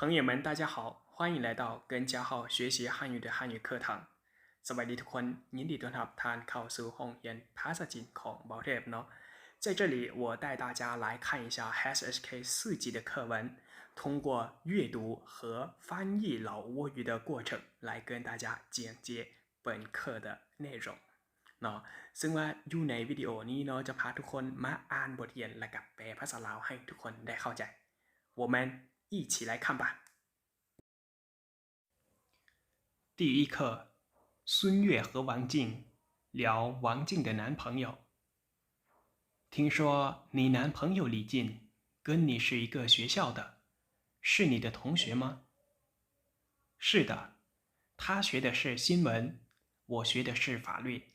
朋友们，大家好，欢迎来到跟嘉浩学习汉语的汉语课堂สวัสดีทุกคนยินดีต้อนรับท่านเข้าสู่ห้องเรียนภาษาจีนของเบาเทพเนาะ在这里，我带大家来看一下 HSK 4级的课文，通过阅读和翻译老挝语的过程来跟大家简介本课的内容เนาะซึ่งว่าอยู่ในวิดีโอนี้เนาะจะพาทุกคนมาอ่านบทเรียนและกับแปลภาษาลาวให้ทุกคนได้เข้าใจ我们一起来看吧第一课，孙悦和王静聊王静的男朋友。听说你男朋友李静跟你是一个学校的，是你的同学吗？是的，他学的是新闻，我学的是法律，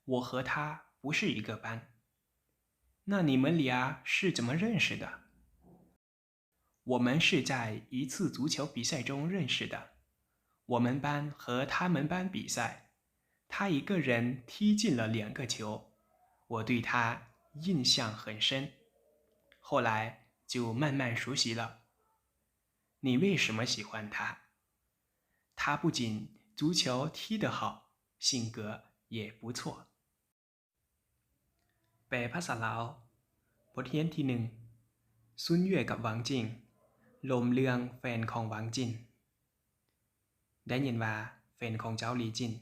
我和他不是一个班。那你们俩是怎么认识的？我们是在一次足球比赛中认识的。我们班和他们班比赛，他一个人踢进了2个球，我对他印象很深。后来就慢慢熟悉了。你为什么喜欢他？他不仅足球踢得好，性格也不错。แปลภาษาลาวบทเรียนที่1ซุนเย่กับหวังจิงลมเลืองแฟนของหวังจินได้ยินว่าแฟนของเจ้าหลีจิน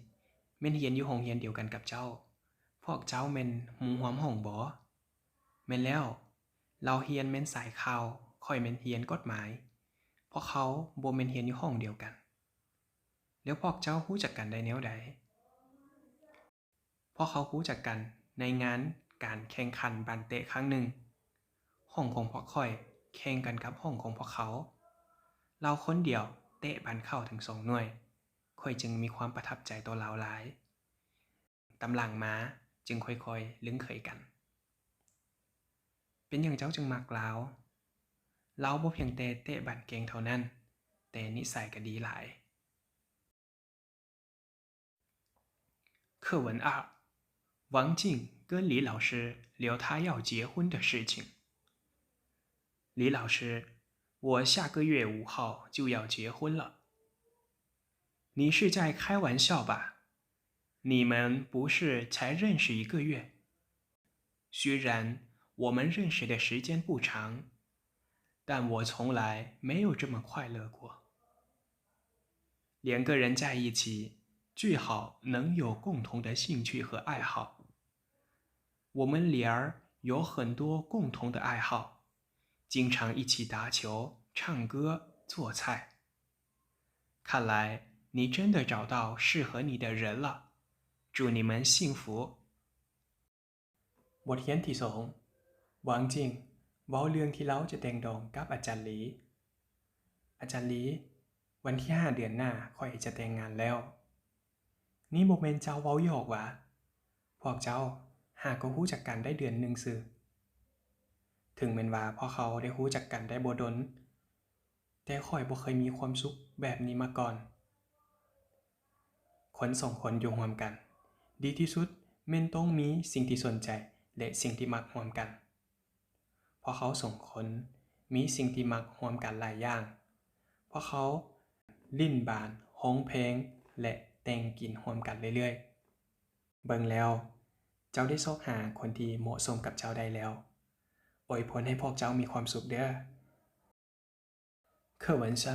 แม่นเรียนอยู่โรงเรียนเดียวกันกับเจ้าพวกเจ้าแม่นหมู่ร่วมห้องบ่แม่นแล้วเราเรียนแม่นสายข่าวค่อยแม่นเรียนกฎหมายเพราะเขาบ่แม่นเรียนอยู่ห้องเดียวกันแล้วพวกเจ้ารู้จักกันได้แนวใดเพราะเขารู้จักกันในงานการแข่งขันบานเตะครั้งหนึ่งห้องของพวกค่อยแข่งกันกับห้องของพวกเขาเราคนเดียวเตะบานเข้าถึง2 หน่วยค่อยจึงมีความประทับใจตัวเราหลายตำหลังมาจึงค่อยๆลึงเคยกันเป็นอย่างเจ้าจึงมักลาวเราบ่เพียงแต่เตะบานเก่งเท่านั้นแต่นิสัยก็ดีหลาย课文2王静跟李老师聊他要结婚的事情。李老师，我下个月5号就要结婚了。你是在开玩笑吧？你们不是才认识1个月？虽然我们认识的时间不长，但我从来没有这么快乐过。2个人在一起，最好能有共同的兴趣和爱好。我们俩儿有很多共同的爱好，经常一起打球、唱歌、做菜。看来你真的找到适合你的人了，祝你们幸福。บทเรียนที่2หวังจิงเว้าเรื่องที่เราจะแต่งดองกับอาจารย์หลีอาจารย์หลีวันที่5 เดือนหน้าค่อยจะแต่งงานแล้วนี่บ่แม่นเจ้าเว้าหยอกหวะพวกเจ้าหากก็รู้จักกันได้เดือนหนึ่งซื่อถึงแม้นว่าพอเขาได้รู้จักกันได้บ่ดนแต่ข้อยบ่เคยมีความสุขแบบนี้มาก่อนคน2 คนอยู่ร่วมกันดีที่สุดแม่นต้องมีสิ่งที่สนใจและสิ่งที่มักร่วมกันเพราะเขา2 คนมีสิ่งที่มักร่วมกันหลายอย่างเพราะเขาลิ้นบานร้องเพลงและแต่งกินร่วมกันเรื่อยๆเบิ่งแล้วเจ้าได้ซอกหาคนที่เหมาะสมกับเจ้าได้แล้วอวยพรให้พวกเจ้ามีความสุขเด้อ课文3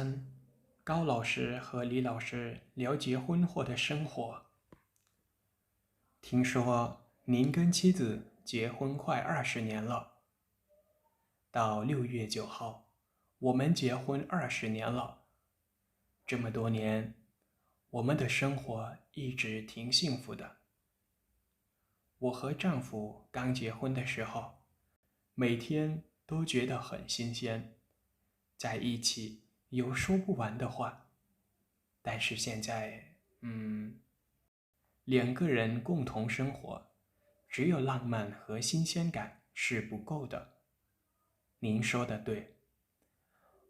高老师和李老师聊结婚后的生活听说您跟妻子结婚快20年了到6月9号我们结婚20年了这么多年我们的生活一直挺幸福的我和丈夫刚结婚的时候，每天都觉得很新鲜，在一起有说不完的话。但是现在，2个人共同生活，只有浪漫和新鲜感是不够的。您说的对，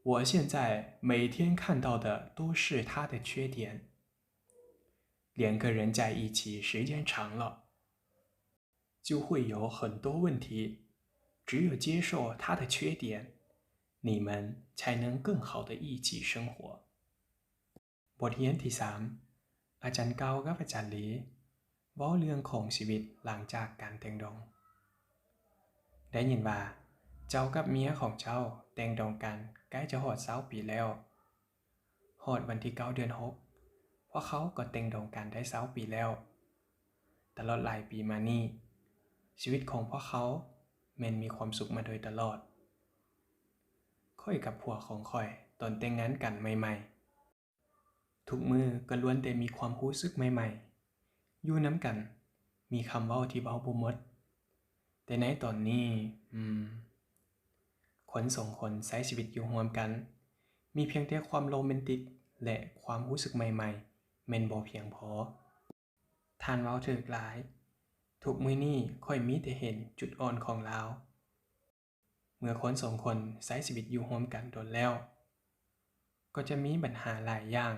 我现在每天看到的都是他的缺点。2个人在一起时间长了。就会有很多问题，只有接受他的缺点，你们才能更好的一起生活บทเรียนที่3อาจารย์เกากับอาจารย์หลีเว้าเรื่องของชีวิตหลังจากการแต่งดองได้ยินว่าเจ้ากับเมียของเจ้าแต่งดองกันใกล้จะฮอด20 ปีแล้วฮอดวันที่9 เดือน 6พวกเขาก็แต่งดองกันได้20 ปีแล้วตลอดหลายปีมานี้ชีวิตของพวกเขาแม่นมีความสุขมาโดยตลอดค่อยกับผัวของข้อยตอนแต่งงานกันใหม่ๆทุกมื้อก็ล้วนแต่มีความรู้สึกใหม่ๆอยู่นำกันมีคำเว้าที่เว้าบ่หมดแต่ในตอนนี้คนสองคนใช้ชีวิตอยู่ร่วมกันมีเพียงแต่ความโรแมนติกและความรู้สึกใหม่ๆแม่นบ่เพียงพอท่านเว้าถูกหลายทุกมื้อนี้ข้อยมีแต่เห็นจุดอ่อนของลาวเมื่อคนสองคนใช้ชีวิตอยู่ร่วมกันโดนแล้วก็จะมีปัญหาหลายอย่าง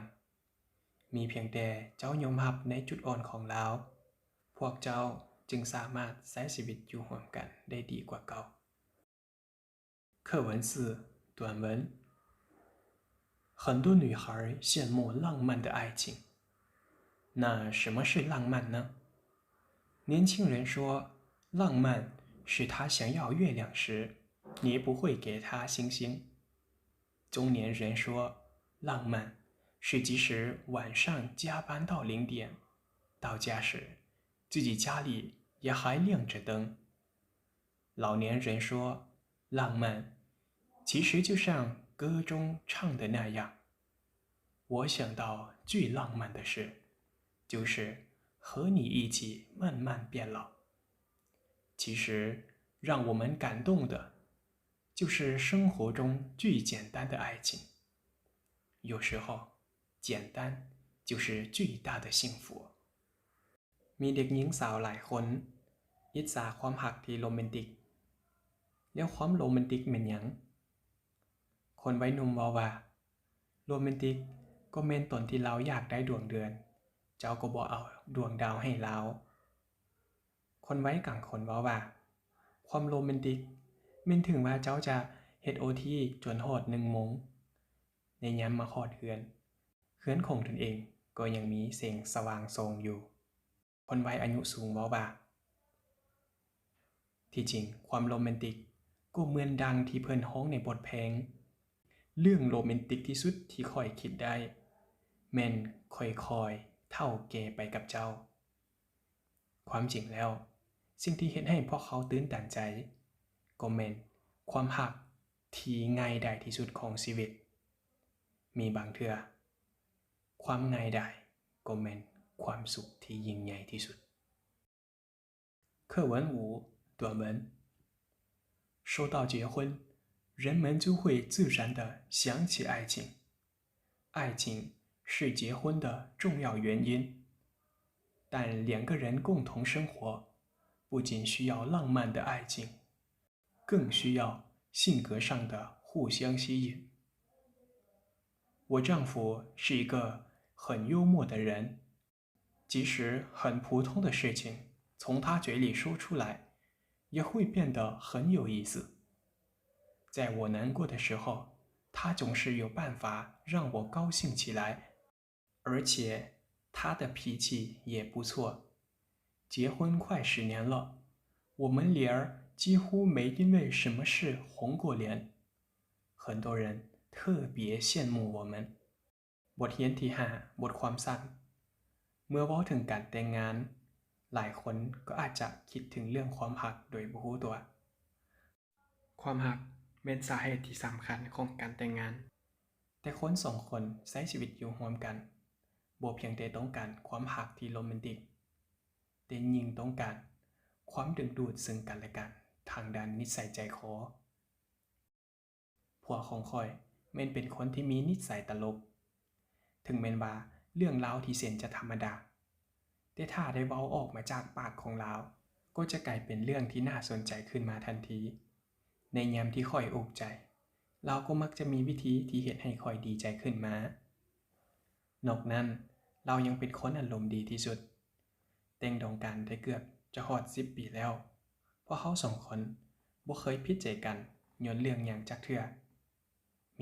มีเพียงแต่เจ้ายอมรับในจุดอ่อนของลาวพวกเจ้าจึงสามารถใช้ชีวิตอยู่ร่วมกันได้ดีกว่าเก่า课文4短文很多女孩羡慕浪漫的爱情那什么是浪漫呢年轻人说浪漫是他想要月亮时你不会给他星星中年人说浪漫是即使晚上加班到0点到家时自己家里也还亮着灯老年人说浪漫其实就像歌中唱的那样我想到最浪漫的事就是和你一起慢慢变老其实让我们感动的就是生活中最简单的爱情有时候简单就是最大的幸福มีเด็กหญิงสาวหลายคนอิจฉาความรักที่โรแมนติกแล้วความโรแมนติกแม่นหยังคนวัยหนุ่มเว้าว่าโรแมนติกก็แม่นตอนที่เราอยากได้ดวงเดือนเจ้าก็บ่เอาดวงดาวให้เราคนวัยกลางคนเว้าว่าความโรแมนติกแม่นถึงว่าเจ้าจะเฮ็ด OT จนฮอด1 โมงในยามมาฮอดเฮือนของตนเองก็ยังมีแสงสว่างส่องอยู่คนวัยอายุสูงเว้าว่าที่จริงความโรแมนติกก็เหมือนดังที่เพิ่นร้องในบทเพลงเรื่องโรแมนติกที่สุดที่ข้อยคิดได้แม่นค่อยๆเท่าแก่ไปกับเจ้าความจริงแล้วสิ่งที่เฮ็ดให้พวกเขาตื่นตันใจก็แม่นความรักที่ง่ายดายที่สุดของชีวิตมีบางเทื่อความง่ายดายก็แม่นความสุขที่ยิ่งใหญ่ที่สุด课文5短文说到结婚人们就会自然地想起爱情爱情是结婚的重要原因但2个人共同生活不仅需要浪漫的爱情更需要性格上的互相吸引我丈夫是一个很幽默的人即使很普通的事情从他嘴里说出来也会变得很有意思在我难过的时候他总是有办法让我高兴起来而且他的脾气也不错结婚快10年了我们俩几乎没因为什么事红过脸很多人特别羡慕我们บทเรียนที่5บทความสั้นเมื่อเว้าถึงการแต่งงานหลายคนก็อาจจะคิดถึงเรื่องความรักโดยบ่รู้ตัวความรักแม่นสาเหตุที่สำคัญของการแต่งงานแต่คนสองคนใช้ชีวิตอยู่ร่วมกันบ่เพียงแต่ต้องการความรักที่โรแมนติกแต่ยิ่งต้องการความดึงดูดซึ่งกันและกันทางด้านนิสัยใจคอผัวของข้อยแม่นเป็นคนที่มีนิสัยตลกถึงแม้นว่าเรื่องราวที่แสนจะธรรมดาแต่ถ้าได้เว้าออกมาจากปากของลาวก็จะกลายเป็นเรื่องที่น่าสนใจขึ้นมาทันทีในยามที่ข้อยอกใจลาวก็มักจะมีวิธีที่เฮ็ดให้ข้อยดีใจขึ้นมานอกนั้นเรายังเป็นคนอารมณ์ดีที่สุดแต่งดองกันได้เกือบจะฮอด10 ปีแล้วเพราะเขา2คนบ่เคยผิดใจกันย้อนเรื่องหยังจักเทื่อ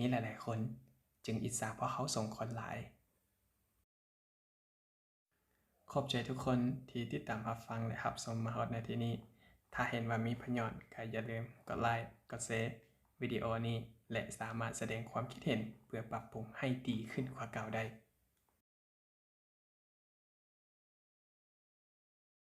มีหลายๆคนจึงอิจฉาเพราะเขาส่งคนหลายขอบใจทุกคนที่ติดตามรับฟังและรับชมมาฮอดในที่นี้ถ้าเห็นว่ามีประโยชน์ก็อย่าลืมกดไลค์กดแชร์วิดีโอนี้และสามารถแสดงความคิดเห็นเพื่อปรับปรุงให้ดีขึ้นกว่าเก่าได้